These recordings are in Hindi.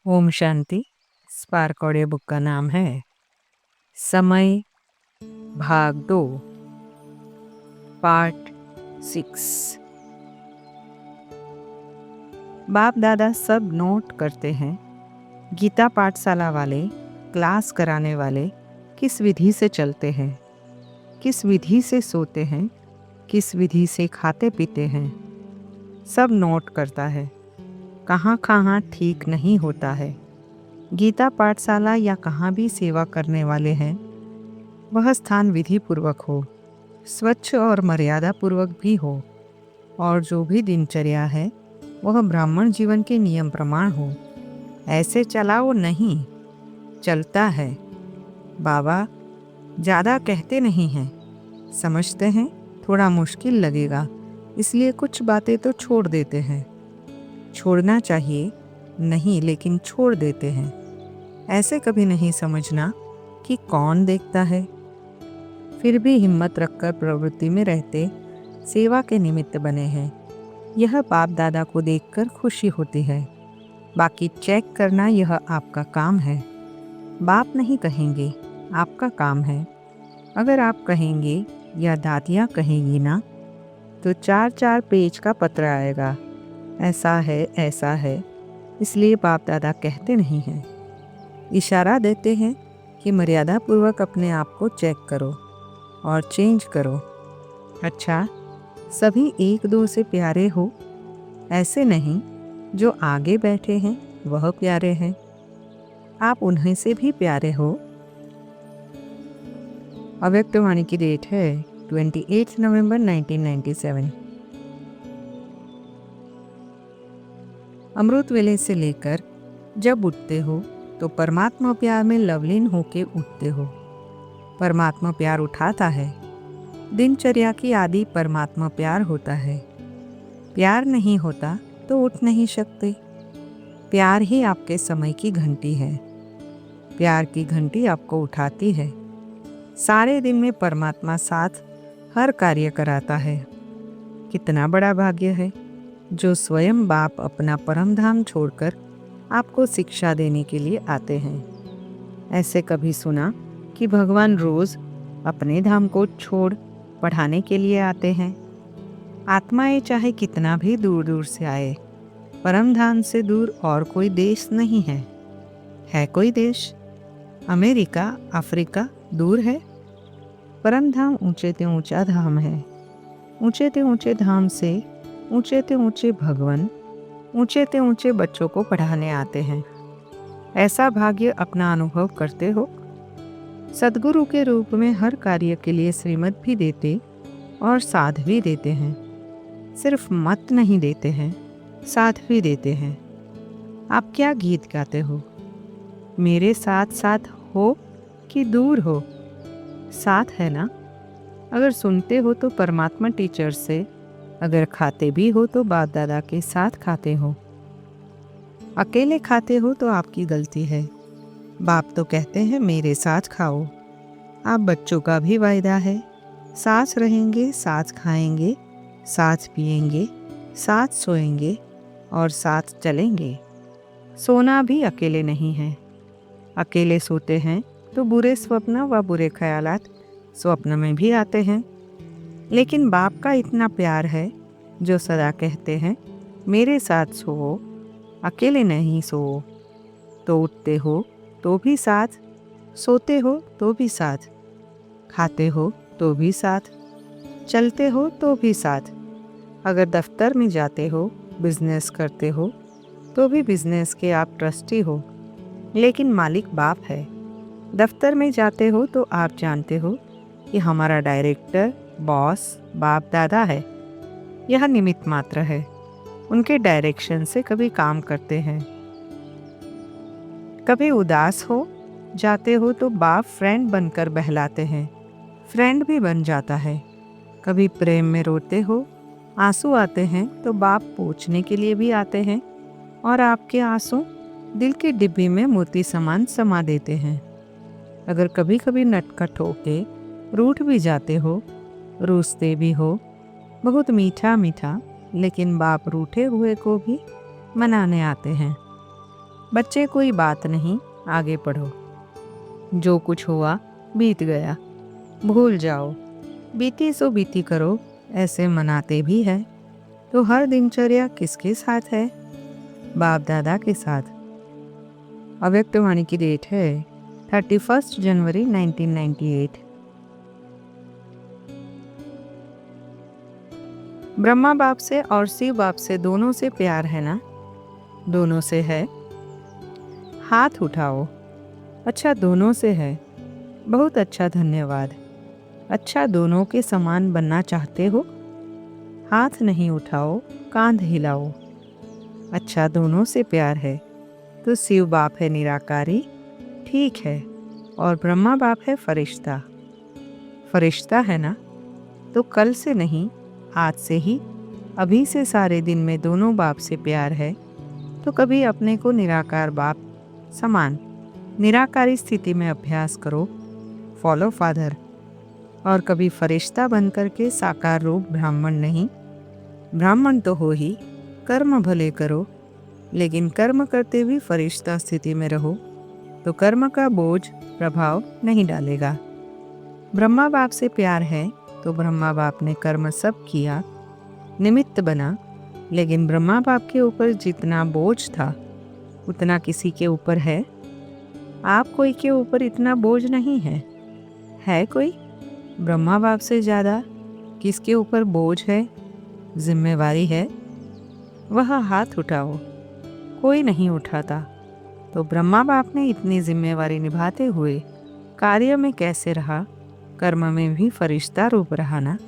Om Shanti. Spark audio book का नाम है समय भाग 2 पार्ट 6। बाप दादा सब नोट करते हैं। गीता पाठशाला वाले, क्लास कराने वाले किस विधि से चलते हैं, किस विधि से सोते हैं, किस विधि से खाते पीते हैं, सब नोट करता है। कहाँ कहाँ ठीक नहीं होता है। गीता पाठशाला या कहाँ भी सेवा करने वाले हैं, वह स्थान विधि पूर्वक हो, स्वच्छ और मर्यादा पूर्वक भी हो, और जो भी दिनचर्या है वह ब्राह्मण जीवन के नियम प्रमाण हो। ऐसे चलाओ नहीं, चलता है। बाबा ज़्यादा कहते नहीं हैं, समझते हैं थोड़ा मुश्किल लगेगा, इसलिए कुछ बातें तो छोड़ देते हैं। छोड़ना चाहिए नहीं, लेकिन छोड़ देते हैं। ऐसे कभी नहीं समझना कि कौन देखता है, फिर भी हिम्मत रखकर प्रवृत्ति में रहते सेवा के निमित्त बने हैं। यह बाप दादा को देखकर खुशी होती है। बाकी चेक करना यह आपका काम है। बाप नहीं कहेंगे, आपका काम है। अगर आप कहेंगे या दादियाँ कहेंगी ना, तो 4-4 पेज का पत्र आएगा, ऐसा है ऐसा है। इसलिए बाप दादा कहते नहीं हैं, इशारा देते हैं कि मर्यादा पूर्वक अपने आप को चेक करो और चेंज करो। अच्छा, सभी एक दो से प्यारे हो, ऐसे नहीं। जो आगे बैठे हैं वह प्यारे हैं, आप उन्हीं से भी प्यारे हो। अव्यक्तवाणी की डेट है 28 नवंबर 1997। अमृत वेले से लेकर जब उठते हो तो परमात्मा प्यार में लवलीन होके उठते हो। परमात्मा प्यार उठाता है। दिनचर्या की आदि परमात्मा प्यार होता है। प्यार नहीं होता तो उठ नहीं सकते। प्यार ही आपके समय की घंटी है। प्यार की घंटी आपको उठाती है। सारे दिन में परमात्मा साथ हर कार्य कराता है। कितना बड़ा भाग्य है जो स्वयं बाप अपना परम धाम छोड़कर आपको शिक्षा देने के लिए आते हैं। ऐसे कभी सुना कि भगवान रोज अपने धाम को छोड़ पढ़ाने के लिए आते हैं? आत्माएं चाहे कितना भी दूर दूर से आए, परम धाम से दूर और कोई देश नहीं है। है कोई देश? अमेरिका, अफ्रीका दूर है? परम धाम ऊंचे ते ऊंचा धाम है। ऊंचे ते ऊंचे धाम से ऊंचे ते ऊंचे भगवान ऊंचे ते ऊंचे बच्चों को पढ़ाने आते हैं। ऐसा भाग्य अपना अनुभव करते हो। सद्गुरु के रूप में हर कार्य के लिए श्रीमत भी देते और साथ भी देते हैं। सिर्फ मत नहीं देते हैं, साथ भी देते हैं। आप क्या गीत गाते हो? मेरे साथ साथ हो कि दूर हो? साथ है ना? अगर सुनते हो तो परमात्मा टीचर से, अगर खाते भी हो तो बाप दादा के साथ खाते हो। अकेले खाते हो तो आपकी गलती है। बाप तो कहते हैं मेरे साथ खाओ। आप बच्चों का भी वायदा है, साथ रहेंगे, साथ खाएंगे, साथ पिएंगे, साथ सोएंगे और साथ चलेंगे। सोना भी अकेले नहीं है। अकेले सोते हैं तो बुरे स्वप्न व बुरे ख्यालात स्वप्न में भी आते हैं। लेकिन बाप का इतना प्यार है जो सदा कहते हैं मेरे साथ सोओ, अकेले नहीं सोओ। तो उठते हो तो भी साथ, सोते हो तो भी साथ, खाते हो तो भी साथ, चलते हो तो भी साथ। अगर दफ्तर में जाते हो, बिजनेस करते हो तो भी बिजनेस के आप ट्रस्टी हो, लेकिन मालिक बाप है। दफ्तर में जाते हो तो आप जानते हो कि हमारा डायरेक्टर, बॉस बाप दादा है। यह निमित्त मात्र है। उनके डायरेक्शन से कभी काम करते हैं। कभी उदास हो जाते हो तो बाप फ्रेंड बनकर बहलाते हैं, फ्रेंड भी बन जाता है। कभी प्रेम में रोते हो, आंसू आते हैं तो बाप पूछने के लिए भी आते हैं और आपके आंसू दिल की डिब्बी में मोती समान समा देते हैं। अगर कभी कभी नटखट होके रूठ भी जाते हो, रूसते भी हो, बहुत मीठा मीठा, लेकिन बाप रूठे हुए को भी मनाने आते हैं। बच्चे कोई बात नहीं, आगे पढ़ो। जो कुछ हुआ बीत गया, भूल जाओ। बीती सो बीती करो, ऐसे मनाते भी है। तो हर दिनचर्या किसके साथ है? बाप दादा के साथ। अव्यक्तवाणी की डेट है 31 जनवरी 1998। ब्रह्मा बाप से और शिव बाप से दोनों से प्यार है ना? दोनों से है। हाथ उठाओ। अच्छा, दोनों से है। बहुत अच्छा, धन्यवाद। अच्छा, दोनों के समान बनना चाहते हो? हाथ नहीं उठाओ, कांध हिलाओ। अच्छा, दोनों से प्यार है। तो शिव बाप है निराकारी, ठीक है। और ब्रह्मा बाप है फरिश्ता। फरिश्ता है ना? तो कल से नहीं, आज से ही, अभी से सारे दिन में दोनों बाप से प्यार है। तो कभी अपने को निराकार बाप समान निराकारी स्थिति में अभ्यास करो, फॉलो फादर। और कभी फरिश्ता बनकर के साकार रूप ब्राह्मण नहीं। ब्राह्मण तो हो ही, कर्म भले करो, लेकिन कर्म करते हुए फरिश्ता स्थिति में रहो, तो कर्म का बोझ प्रभाव नहीं डालेगा। ब्रह्मा बाप से प्यार है, तो ब्रह्मा बाप ने कर्म सब किया, निमित्त बना। लेकिन ब्रह्मा बाप के ऊपर जितना बोझ था उतना किसी के ऊपर है? आप कोई के ऊपर इतना बोझ नहीं है। है कोई? ब्रह्मा बाप से ज़्यादा किसके ऊपर बोझ है, जिम्मेवारी है? वह हाथ उठाओ। कोई नहीं उठाता। तो ब्रह्मा बाप ने इतनी जिम्मेवारी निभाते हुए कार्य में कैसे रहा? कर्म में भी फरिश्ता रूप रहा ना?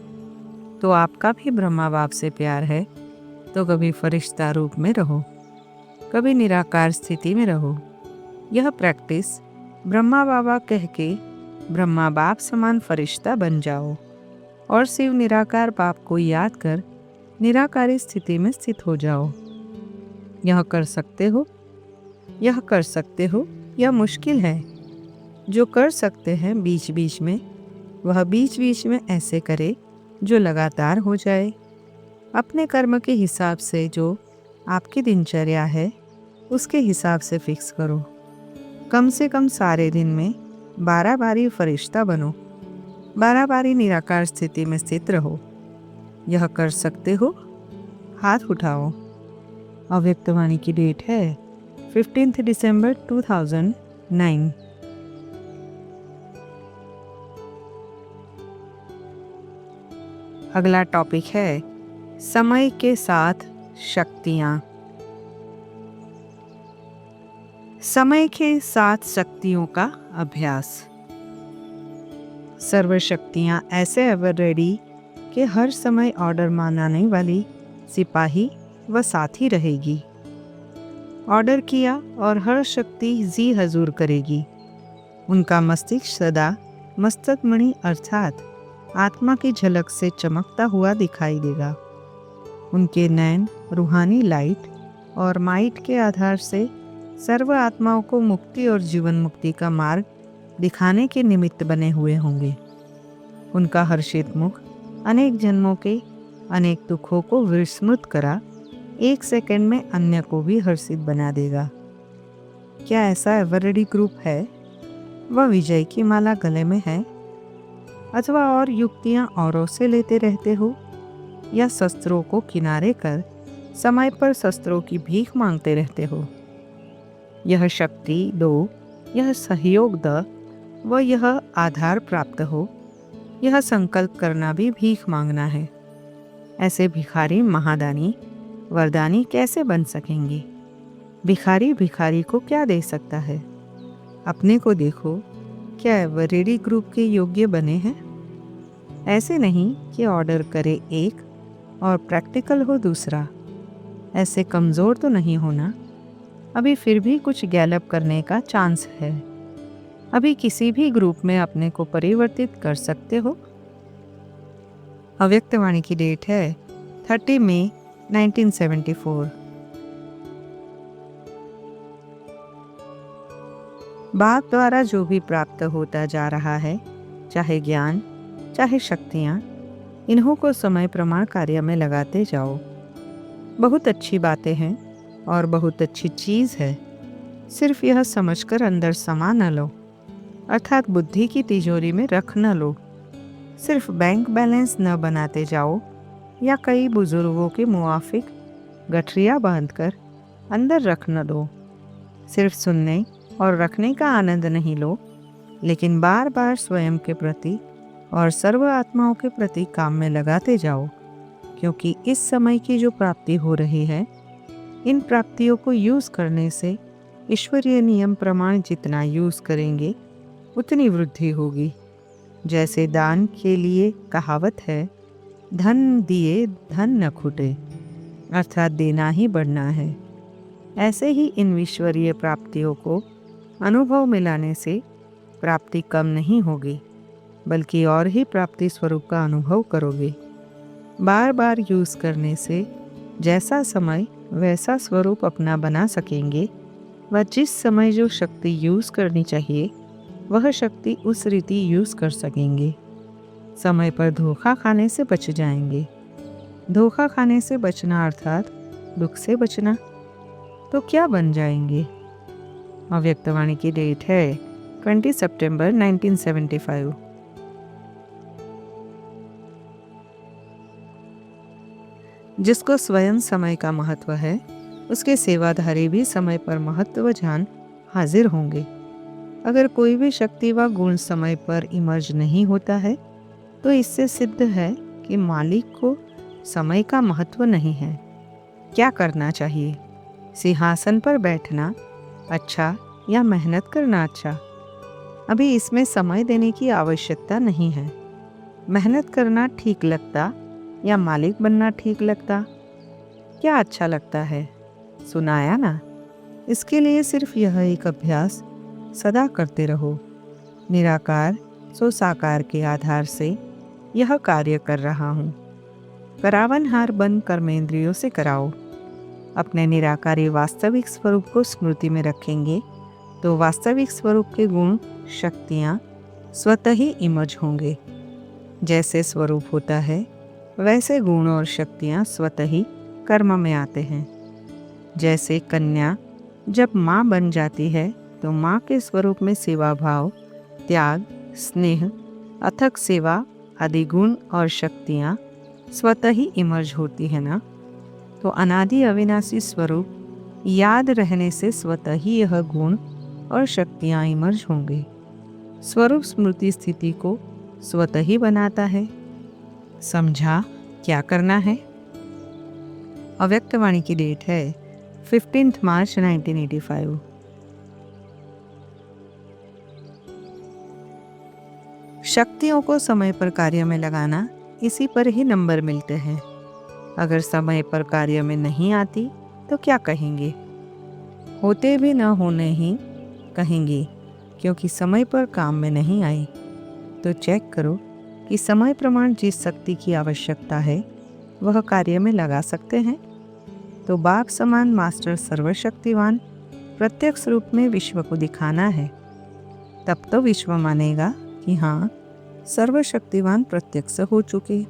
तो आपका भी ब्रह्मा बाप से प्यार है, तो कभी फरिश्ता रूप में रहो, कभी निराकार स्थिति में रहो। यह प्रैक्टिस ब्रह्मा बाबा कह के ब्रह्मा बाप समान फरिश्ता बन जाओ और शिव निराकार बाप को याद कर निराकारी स्थिति में स्थित हो जाओ। यह कर सकते हो? यह कर सकते हो? यह मुश्किल है। जो कर सकते हैं बीच बीच में, वह बीच बीच में ऐसे करे जो लगातार हो जाए। अपने कर्म के हिसाब से जो आपकी दिनचर्या है उसके हिसाब से फिक्स करो। कम से कम सारे दिन में 12 बारी फरिश्ता बनो, 12 बारी निराकार स्थिति में स्थित रहो। यह कर सकते हो? हाथ उठाओ। अव्यक्तवाणी की डेट है 15 दिसंबर 2009। अगला टॉपिक है समय के साथ शक्तियाँ। समय के साथ शक्तियों का अभ्यास। सर्व शक्तियाँ ऐसे एवर रेडी कि हर समय ऑर्डर मानने वाली सिपाही व साथी रहेगी। ऑर्डर किया और हर शक्ति जी हजूर करेगी। उनका मस्तिष्क सदा मस्तक मणि अर्थात आत्मा की झलक से चमकता हुआ दिखाई देगा। उनके नैन रूहानी लाइट और माइट के आधार से सर्व आत्माओं को मुक्ति और जीवन मुक्ति का मार्ग दिखाने के निमित्त बने हुए होंगे। उनका हर्षित मुख अनेक जन्मों के अनेक दुखों को विस्मृत करा 1 सेकंड में अन्य को भी हर्षित बना देगा। क्या ऐसा एवरेडी ग्रुप है? वह विजय की माला गले में है? अथवा और युक्तियां औरों से लेते रहते हो, या शस्त्रों को किनारे कर समय पर शस्त्रों की भीख मांगते रहते हो? यह शक्ति दो, यह सहयोग द, व यह आधार प्राप्त हो, यह संकल्प करना भी भीख मांगना है। ऐसे भिखारी महादानी वरदानी कैसे बन सकेंगे? भिखारी भिखारी को क्या दे सकता है? अपने को देखो, क्या एवरेडी ग्रुप के योग्य बने हैं? ऐसे नहीं कि ऑर्डर करे एक और प्रैक्टिकल हो दूसरा। ऐसे कमज़ोर तो नहीं होना। अभी फिर भी कुछ गैलअप करने का चांस है। अभी किसी भी ग्रुप में अपने को परिवर्तित कर सकते हो। अव्यक्तवाणी की डेट है 30 मई 1974। बाप द्वारा जो भी प्राप्त होता जा रहा है, चाहे ज्ञान चाहे शक्तियाँ, इन्हों को समय प्रमाण कार्य में लगाते जाओ। बहुत अच्छी बातें हैं और बहुत अच्छी चीज़ है। सिर्फ यह समझकर अंदर समा न लो, अर्थात बुद्धि की तिजोरी में रख न लो। सिर्फ बैंक बैलेंस न बनाते जाओ या कई बुजुर्गों के मुआफिक गठरिया बांधकर अंदर रख न दो। सिर्फ सुनने और रखने का आनंद नहीं लो, लेकिन बार बार स्वयं के प्रति और सर्व आत्माओं के प्रति काम में लगाते जाओ, क्योंकि इस समय की जो प्राप्ति हो रही है, इन प्राप्तियों को यूज़ करने से ईश्वरीय नियम प्रमाण जितना यूज़ करेंगे उतनी वृद्धि होगी। जैसे दान के लिए कहावत है, धन दिए धन न खुटे, अर्थात देना ही बढ़ना है। ऐसे ही इन ईश्वरीय प्राप्तियों को अनुभव में लाने से प्राप्ति कम नहीं होगी, बल्कि और ही प्राप्ति स्वरूप का अनुभव करोगे। बार बार यूज़ करने से जैसा समय वैसा स्वरूप अपना बना सकेंगे, व जिस समय जो शक्ति यूज़ करनी चाहिए वह शक्ति उस रीति यूज़ कर सकेंगे। समय पर धोखा खाने से बच जाएंगे। धोखा खाने से बचना अर्थात दुख से बचना। तो क्या बन जाएंगे? अव्यक्तवाणी की डेट है 20 सितंबर 1975। जिसको स्वयं समय का महत्व है, उसके सेवाधारी भी समय पर महत्व जान हाजिर होंगे। अगर कोई भी शक्ति व गुण समय पर इमर्ज नहीं होता है, तो इससे सिद्ध है कि मालिक को समय का महत्व नहीं है। क्या करना चाहिए? सिंहासन पर बैठना अच्छा या मेहनत करना अच्छा? अभी इसमें समय देने की आवश्यकता नहीं है। मेहनत करना ठीक लगता या मालिक बनना ठीक लगता? क्या अच्छा लगता है? सुनाया ना। इसके लिए सिर्फ यह एक अभ्यास सदा करते रहो। निराकार सो साकार के आधार से यह कार्य कर रहा हूँ। करावनहार बन कर्मेंद्रियों से कराओ। अपने निराकारी वास्तविक स्वरूप को स्मृति में रखेंगे तो वास्तविक स्वरूप के गुण शक्तियाँ स्वतः ही इमर्ज होंगे। जैसे स्वरूप होता है वैसे गुण और शक्तियाँ स्वतः ही कर्म में आते हैं। जैसे कन्या जब माँ बन जाती है तो माँ के स्वरूप में सेवा भाव, त्याग, स्नेह, अथक सेवा आदि गुण और शक्तियाँ स्वतः ही इमर्ज होती है ना। तो अनादि अविनाशी स्वरूप याद रहने से स्वतः ही यह गुण और शक्तियाँ इमर्ज होंगे। स्वरूप स्मृति स्थिति को स्वतः ही बनाता है। समझा क्या करना है? अव्यक्तवाणी की डेट है 15 मार्च 1985। शक्तियों को समय पर कार्य में लगाना, इसी पर ही नंबर मिलते हैं। अगर समय पर कार्य में नहीं आती तो क्या कहेंगे? होते भी न होने ही कहेंगे, क्योंकि समय पर काम में नहीं आई। तो चेक करो कि समय प्रमाण जिस शक्ति की आवश्यकता है वह कार्य में लगा सकते हैं। तो बाप समान मास्टर सर्वशक्तिवान प्रत्यक्ष रूप में विश्व को दिखाना है। तब तो विश्व मानेगा कि हाँ, सर्वशक्तिवान प्रत्यक्ष हो चुके।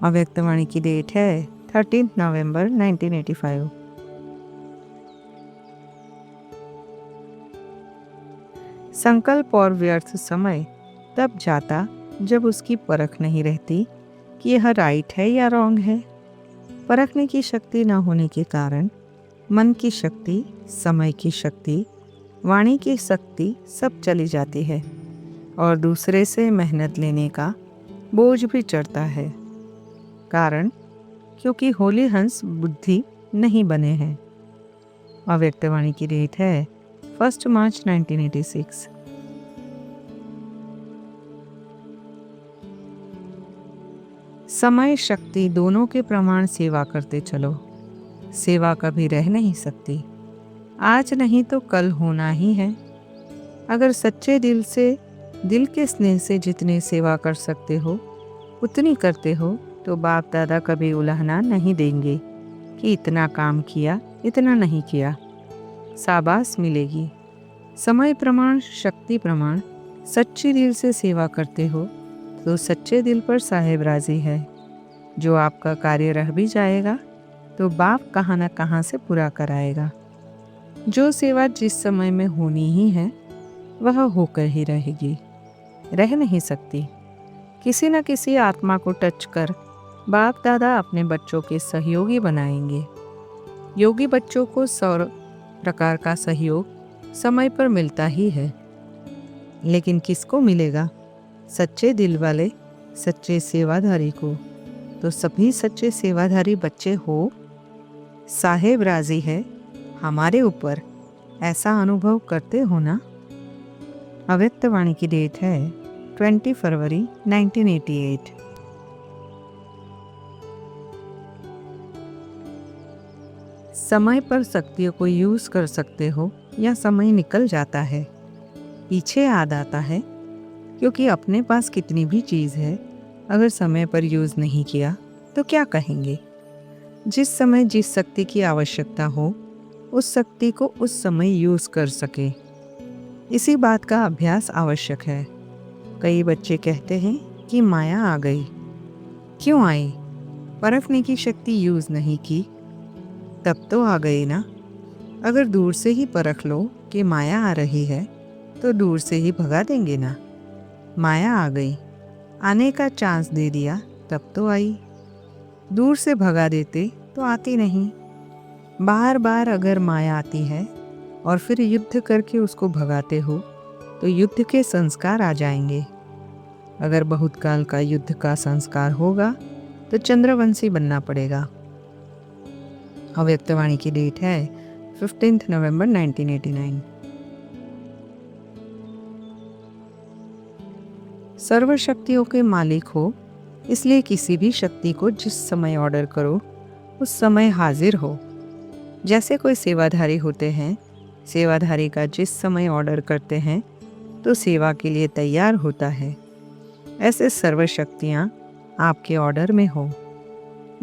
अव्यक्तवाणी की डेट है 13 नवंबर 1985। संकल्प और व्यर्थ समय तब जाता जब उसकी परख नहीं रहती कि यह राइट है या रॉन्ग है। परखने की शक्ति न होने के कारण मन की शक्ति, समय की शक्ति, वाणी की शक्ति सब चली जाती है और दूसरे से मेहनत लेने का बोझ भी चढ़ता है। कारण क्योंकि होली हंस बुद्धि नहीं बने हैं। अव्यक्तवाणी की डेट है 1 मार्च 1986। समय शक्ति दोनों के प्रमाण सेवा करते चलो। सेवा कभी रह नहीं सकती। आज नहीं तो कल होना ही है। अगर सच्चे दिल से, दिल के स्नेह से जितनी सेवा कर सकते हो उतनी करते हो तो बाप दादा कभी उलाहना नहीं देंगे कि इतना काम किया, इतना नहीं किया। शाबाश मिलेगी। समय प्रमाण, शक्ति प्रमाण सच्चे दिल से सेवा करते हो तो सच्चे दिल पर साहेब राजी है। जो आपका कार्य रह भी जाएगा तो बाप कहाँ न कहाँ से पूरा कराएगा। जो सेवा जिस समय में होनी ही है वह होकर ही रहेगी, रह नहीं सकती। किसी न किसी आत्मा को टच कर बाप दादा अपने बच्चों के सहयोगी बनाएंगे। योगी बच्चों को 100 प्रकार का सहयोग समय पर मिलता ही है, लेकिन किसको मिलेगा? सच्चे दिल वाले, सच्चे सेवाधारी को। तो सभी सच्चे सेवाधारी बच्चे हो, साहेब राजी है हमारे ऊपर, ऐसा अनुभव करते हो ना? अव्यक्त वाणी की डेट है 20 फरवरी 1988। समय पर शक्तियों को यूज कर सकते हो या समय निकल जाता है, पीछे याद आता है, क्योंकि अपने पास कितनी भी चीज़ है, अगर समय पर यूज नहीं किया तो क्या कहेंगे? जिस समय जिस शक्ति की आवश्यकता हो उस शक्ति को उस समय यूज कर सके, इसी बात का अभ्यास आवश्यक है। कई बच्चे कहते हैं कि माया आ गई। क्यों आई? परखने की शक्ति यूज नहीं की, तब तो आ गई ना। अगर दूर से ही परख लो कि माया आ रही है तो दूर से ही भगा देंगे ना। माया आ गई, आने का चांस दे दिया तब तो आई। दूर से भगा देते तो आती नहीं। बार बार अगर माया आती है और फिर युद्ध करके उसको भगाते हो तो युद्ध के संस्कार आ जाएंगे। अगर बहुत काल का युद्ध का संस्कार होगा तो चंद्रवंशी बनना पड़ेगा। अव्यक्तवाणी की डेट है 15 नवंबर 1989। सर्व शक्तियों के मालिक हो, इसलिए किसी भी शक्ति को जिस समय ऑर्डर करो उस समय हाजिर हो। जैसे कोई सेवाधारी होते हैं, सेवाधारी का जिस समय ऑर्डर करते हैं तो सेवा के लिए तैयार होता है। ऐसे सर्व शक्तियाँ आपके ऑर्डर में हो।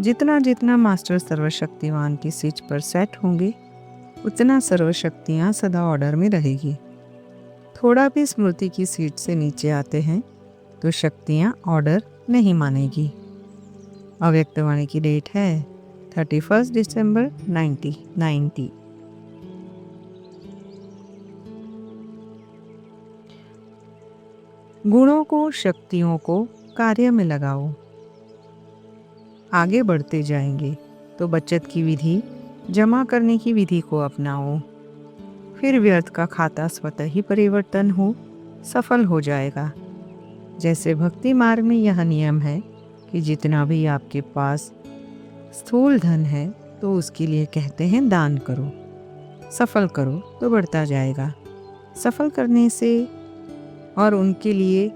जितना जितना मास्टर सर्वशक्तिवान की सीट पर सेट होंगे उतना सर्वशक्तियाँ सदा ऑर्डर में रहेगी। थोड़ा भी स्मृति की सीट से नीचे आते हैं तो शक्तियाँ ऑर्डर नहीं मानेगी। अव्यक्तवाणी की डेट है 31 दिसंबर 1990। गुणों को, शक्तियों को कार्य में लगाओ। आगे बढ़ते जाएंगे तो बचत की विधि, जमा करने की विधि को अपनाओ। फिर व्यर्थ का खाता स्वतः ही परिवर्तन हो, सफल हो जाएगा। जैसे भक्ति मार्ग में यह नियम है कि जितना भी आपके पास स्थूल धन है तो उसके लिए कहते हैं दान करो, सफल करो तो बढ़ता जाएगा। सफल करने से और उनके लिए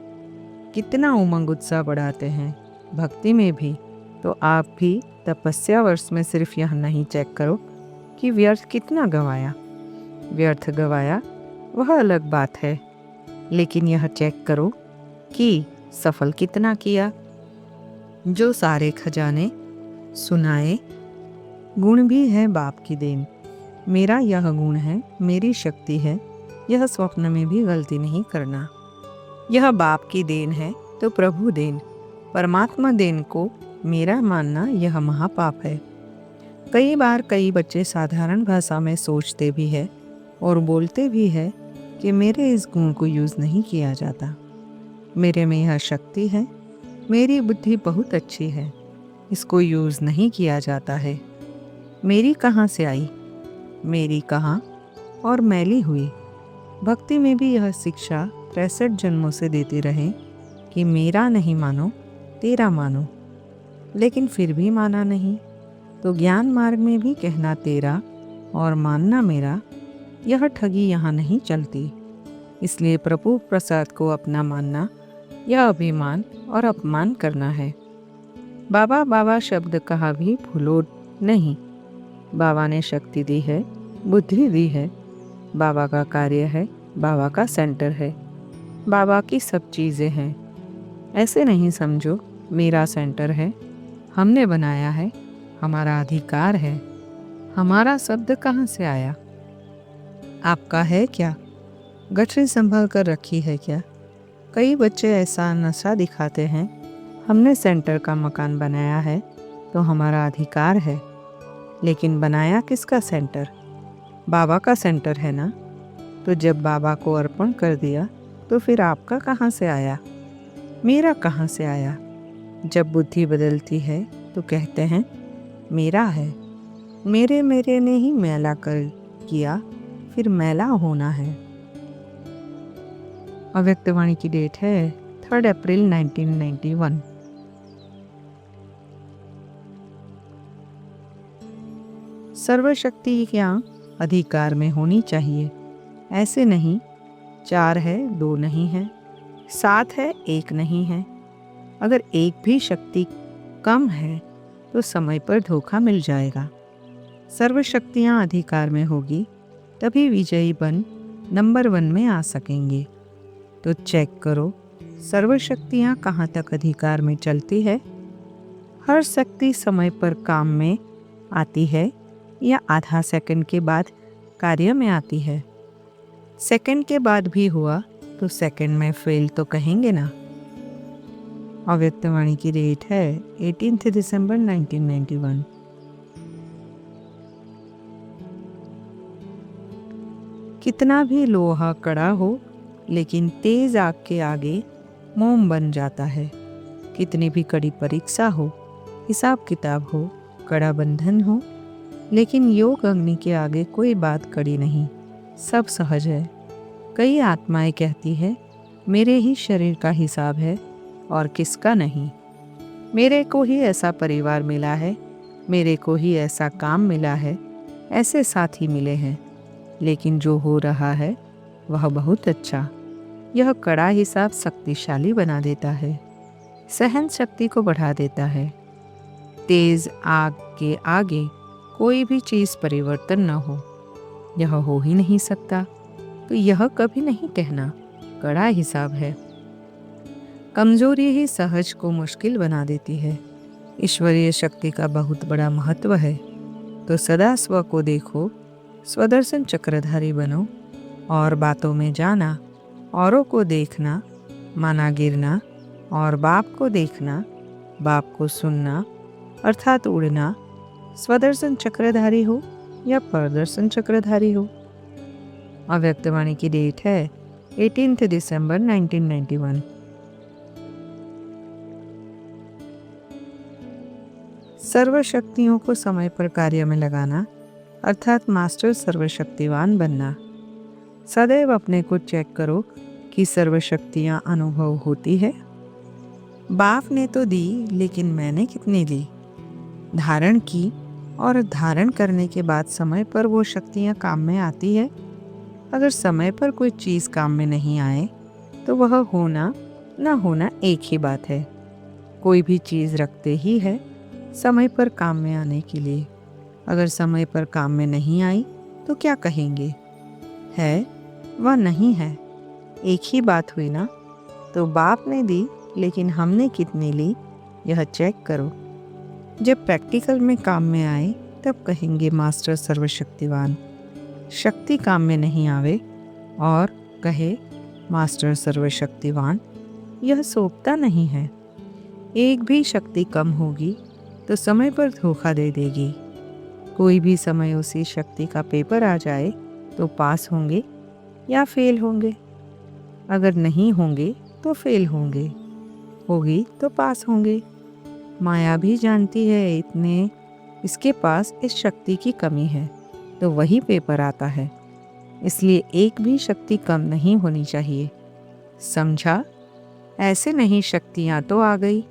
कितना उमंग उत्साह बढ़ाते हैं। भक्ति में भी तो आप भी तपस्या वर्ष में सिर्फ यह नहीं चेक करो कि व्यर्थ कितना गंवाया। व्यर्थ गंवाया वह अलग बात है, लेकिन यह चेक करो कि सफल कितना किया। जो सारे खजाने सुनाए, गुण भी है बाप की देन। मेरा यह गुण है, मेरी शक्ति है, यह स्वप्न में भी गलती नहीं करना। यह बाप की देन है तो प्रभु देन, परमात्मा देन को मेरा मानना यह महापाप है। कई बार कई बच्चे साधारण भाषा में सोचते भी है और बोलते भी है कि मेरे इस गुण को यूज़ नहीं किया जाता, मेरे में यह शक्ति है, मेरी बुद्धि बहुत अच्छी है, इसको यूज़ नहीं किया जाता है। मेरी कहाँ से आई, मेरी कहाँ और मैली हुई। भक्ति में भी यह शिक्षा 63 जन्मों से देते रहे कि मेरा नहीं मानो, तेरा मानो, लेकिन फिर भी माना नहीं। तो ज्ञान मार्ग में भी कहना तेरा और मानना मेरा, यह ठगी यहाँ नहीं चलती। इसलिए प्रभु प्रसाद को अपना मानना यह अभिमान और अपमान करना है। बाबा बाबा शब्द कहा भी भूलो नहीं। बाबा ने शक्ति दी है, बुद्धि दी है, बाबा का कार्य है, बाबा का सेंटर है, बाबा की सब चीज़ें हैं। ऐसे नहीं समझो मेरा सेंटर है, हमने बनाया है, हमारा अधिकार है। हमारा शब्द कहाँ से आया? आपका है क्या? गठरी संभाल कर रखी है क्या? कई बच्चे ऐसा नशा दिखाते हैं, हमने सेंटर का मकान बनाया है तो हमारा अधिकार है। लेकिन बनाया किसका सेंटर? बाबा का सेंटर है ना, तो जब बाबा को अर्पण कर दिया तो फिर आपका कहाँ से आया, मेरा कहाँ से आया। जब बुद्धि बदलती है तो कहते हैं मेरा है, मेरे मेरे ने ही मैला कर किया, फिर मैला होना है। अव्यक्तवाणी की डेट है 3 अप्रैल 1991। सर्वशक्तियाँ अधिकार में होनी चाहिए, ऐसे नहीं 4 है 2 नहीं है, 7 है 1 नहीं है। अगर एक भी शक्ति कम है तो समय पर धोखा मिल जाएगा। सर्वशक्तियाँ अधिकार में होगी तभी विजयी बन नंबर 1 में आ सकेंगे। तो चेक करो सर्वशक्तियाँ कहाँ तक अधिकार में चलती है। हर शक्ति समय पर काम में आती है या आधा सेकंड के बाद कार्य में आती है। सेकंड के बाद भी हुआ तो सेकंड में फेल तो कहेंगे ना। अव्यक्तवाणी की डेट है 18 दिसंबर 1991। कितना भी लोहा कड़ा हो लेकिन तेज आग के आगे मोम बन जाता है। कितनी भी कड़ी परीक्षा हो, हिसाब किताब हो, कड़ा बंधन हो, लेकिन योग अग्नि के आगे कोई बात कड़ी नहीं, सब सहज है। कई आत्माएं कहती है मेरे ही शरीर का हिसाब है और किसका नहीं। मेरे को ही ऐसा परिवार मिला है, मेरे को ही ऐसा काम मिला है, ऐसे साथी मिले हैं, लेकिन जो हो रहा है वह बहुत अच्छा। यह कड़ा हिसाब शक्तिशाली बना देता है, सहन शक्ति को बढ़ा देता है। तेज आग के आगे कोई भी चीज़ परिवर्तन न हो, यह हो ही नहीं सकता। तो यह कभी नहीं कहना कड़ा हिसाब है। कमजोरी ही सहज को मुश्किल बना देती है। ईश्वरीय शक्ति का बहुत बड़ा महत्व है। तो सदा स्व को देखो, स्वदर्शन चक्रधारी बनो और बातों में जाना, औरों को देखना, माना गिरना और बाप को देखना, बाप को सुनना अर्थात उड़ना। स्वदर्शन चक्रधारी हो या परदर्शन चक्रधारी हो। अव्यक्तवाणी की डेट है 18 दिसंबर 1991। सर्वशक्तियों को समय पर कार्य में लगाना अर्थात मास्टर सर्वशक्तिवान बनना। सदैव अपने को चेक करो कि सर्वशक्तियाँ अनुभव होती है। बाप ने तो दी लेकिन मैंने कितनी ली। धारण की और धारण करने के बाद समय पर वो शक्तियाँ काम में आती है। अगर समय पर कोई चीज़ काम में नहीं आए तो वह होना न होना एक ही बात है। कोई भी चीज़ रखते ही है समय पर काम में आने के लिए। अगर समय पर काम में नहीं आई तो क्या कहेंगे, है वह नहीं है, एक ही बात हुई ना। तो बाप ने दी लेकिन हमने कितनी ली, यह चेक करो। जब प्रैक्टिकल में काम में आए तब कहेंगे मास्टर सर्वशक्तिवान। शक्ति काम में नहीं आवे और कहे मास्टर सर्वशक्तिवान, यह सोचता नहीं है। एक भी शक्ति कम होगी तो समय पर धोखा दे देगी। कोई भी समय उसी शक्ति का पेपर आ जाए तो पास होंगे या फेल होंगे। अगर नहीं होंगे तो फेल होंगे, होगी तो पास होंगे। माया भी जानती है इतने इसके पास इस शक्ति की कमी है, तो वही पेपर आता है। इसलिए एक भी शक्ति कम नहीं होनी चाहिए। समझा? ऐसे नहीं शक्तियाँ तो आ गई,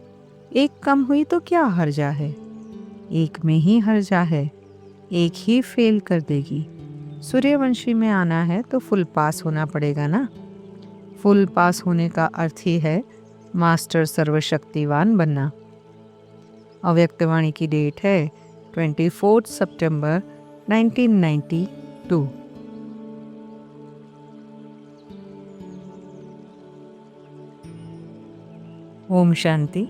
एक कम हुई तो क्या हर्जा है। एक में ही हर्जा है, एक ही फेल कर देगी। सूर्यवंशी में आना है तो फुल पास होना पड़ेगा ना। फुल पास होने का अर्थ ही है मास्टर सर्वशक्तिवान बनना। अव्यक्तवाणी की डेट है 24 सितंबर 1992। ओम शांति।